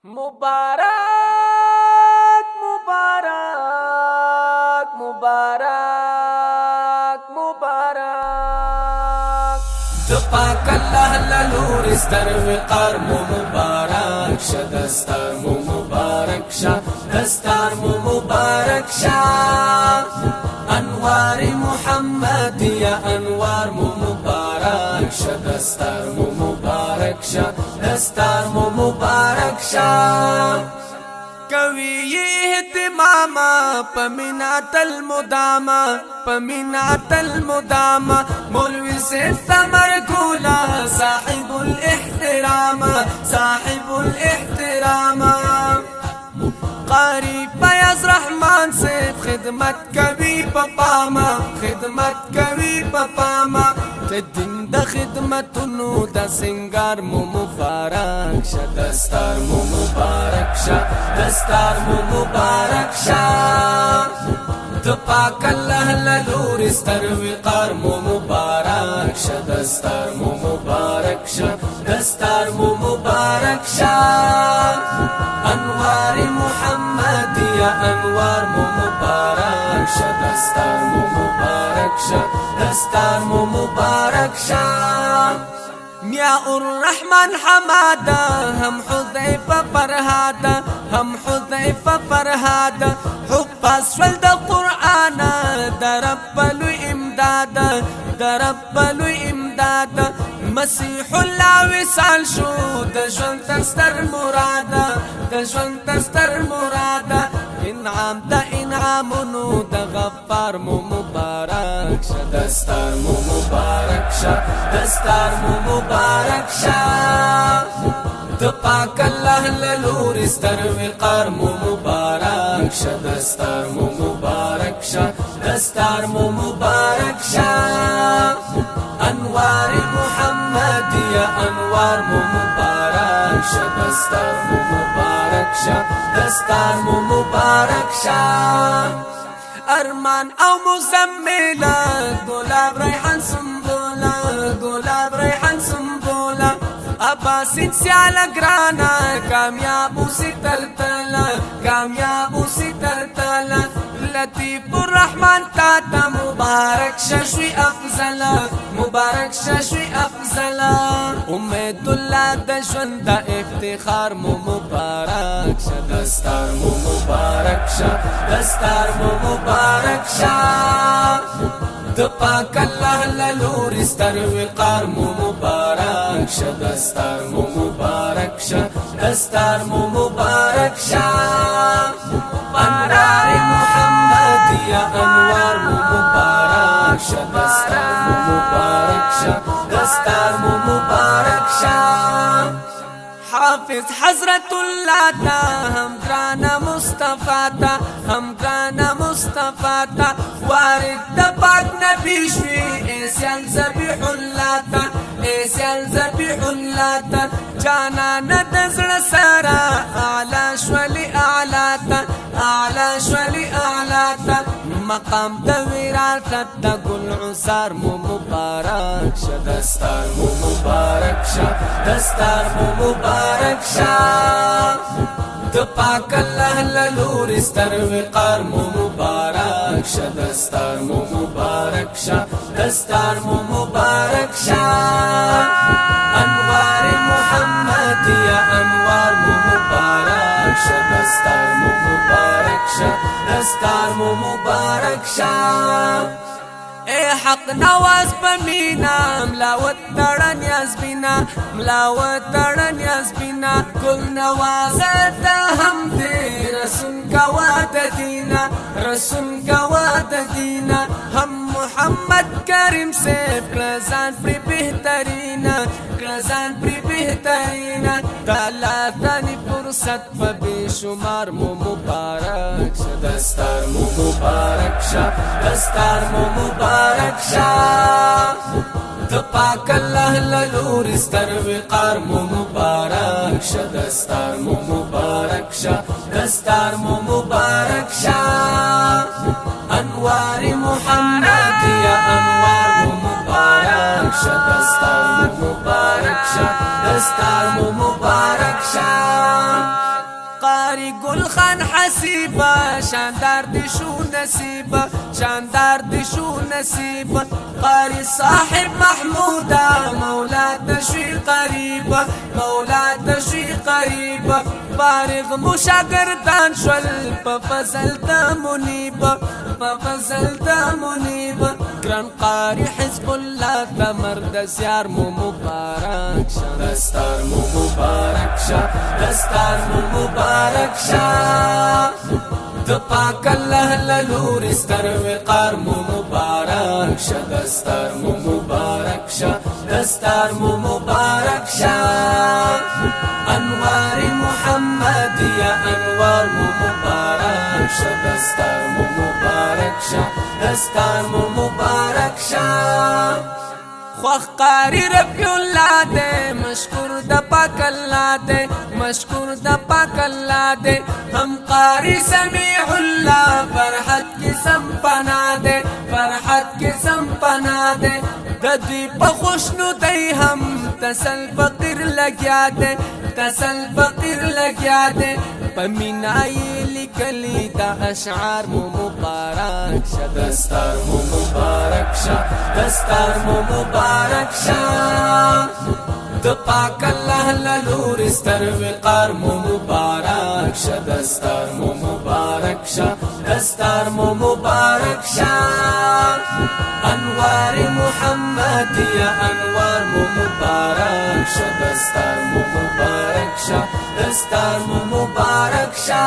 मुबारक मुबारक मुबारक मुबारक دپاک الله للور استر وقار مو مبارک شه دستار مو مبارک شه دستار مو مبارک شه انوار محمد یا انوار مو مبارک شه دستار مو مبارک شه دستار مو مبارک شه کوي اهتماما پمنات المداما پمنات المداما مولوی سید ثمر کولا صاحب الاحترام صاحب الاحترام قاری فیض رحمان سے خدمت کبھی پپاما خدمت کبھی پپاما دین د خدمتونو د سنگار مو مبارک شه دستار مو مبارک شه دستار مو مبارک شه دپاک الله للور استر وقار مو مبارک شه دستار مو مبارک شه دستار مو مبارک شه انوار محمد یا انوار مو مبارک شه دستار مو مبارک شه دستار مو مبارک شه میاں الرحمن حمادا ہم حذیفہ فرہادا ہم حذیفہ فرہادا حفاظ شول د قرآن دربلو امداد دربلو امداد مسیح الله وصال شو د ژوند تستر مرادا د ژوند تستر مرادا انعام د انعامونو د غفار مو مبارک شه دستار مو مبارک شه دستار مو مبارک شه دپاک الله للور استر وقار مو مبارک شه دستار مو مبارک شه دستار مو مبارک شه انوار محمد یا انوار مو مبارک شه دستار مو مبارک شه دستار مو مبارک شه ارمان او مزملا گلاب ریحان سنبولا گلاب ریحان سنبولا عباسین سیالا گرانا کامیابو سی تلتلا کامیابو سی تلتلا لطیف الرحمن تاتا مبارک ششوی افضلا مبارک ششوی افضلا امید اللہ دشون دا افتخار مو مبارک شه دستار مو مبارک شه دستار مو مبارک شه دپاک الله للور استر وقار مو مبارک شه دستار مو مبارک شه دستار مو مبارک شه انوار محمد یا انوار مو مبارک شه دستار مو مبارک شه دستار مو مبارک شه حافظ حضرت اللہ تا ہم گرانا مصطفیٰ تا ہم گرانا مصطفیٰ تا وارد دا پاک نبی شوی ایسیال زبیح اللہ تا ایسیال زبیح اللہ تا جانا ندزر سارا اعلا شولی اعلا تا اعلا شولی اعلا تا مقام دا وراثت دا گل عزار مو مبارک شه دستار مو مبارک شه دستار مو مبارک شه دپاک الله للور استر وقار مو مبارک شه دستار مو مبارک شه دستار مو مبارک شه انوار محمد یا انوار مو مبارک شه دستار مو مبارک شه دستار مو مبارک شه اے حق نواز پمینا ملاوت تڑن یزبینا ملاوت تڑن یزبینا کل نوازت ہم دے رسول گواد دینا رسول گواد دینا ہم محمد کریم سے کلزان پری بہترینا کلزان پری بہترینا تالا تانی فرصت پا بے شمار مو مبارک شه دستار مو مبارک شه دستار مو مبارک شه دپاک الله للور استر وقار مو مبارک شه دستار مو مبارک شه دستار مو مبارک شه انوار محمد یا انوار مو مبارک شه دستار مو مبارک شه دستار مو مبارک شه قاری گل خان حسیبا شاندار دی شو نصیبا شاندار دی شو نصیبا قاری صاحب محمودا مولا تشوی قریبا مولا تشوی قریبا فارغ مشاگردان شول پا فضل دا منیبا پا فضل دا منیبا گران قاری حزب اللہ تا مرد زیار مو مبارک شا دستار مو مبارک شا دستار مو مبارک شا د پاک الله لنور استر وقار مو مبارک شا دستار مو مبارک شا دستار مو مبارک شا انوار محمد یا انوار مو مبارک شا دستار مو مبارک شا دستار مو مبارک شا خوخ قاری رفیع اللہ دے مشکور دا پاک اللہ دے مشکور دا پاک اللہ دے ہم قاری سمیع اللہ فرحت کی سمپنا دے فرحت کی سمپنا دے ددی پا خوشنو دی ہم تسل فقیر لگیا دے تسل فقیر لگیا دے پمینائی لکلی دا اشعار مو مبارک شا دستار مو مبارک شا دستار مو مبارک شا د پاک الله لنور استر وقار مو مبارک شا دستار مو مبارک شا دستار مو مبارک شا انوار محمد یا انوار مو مبارک شا دستار مو مبارک شا دستار مو مبارک شا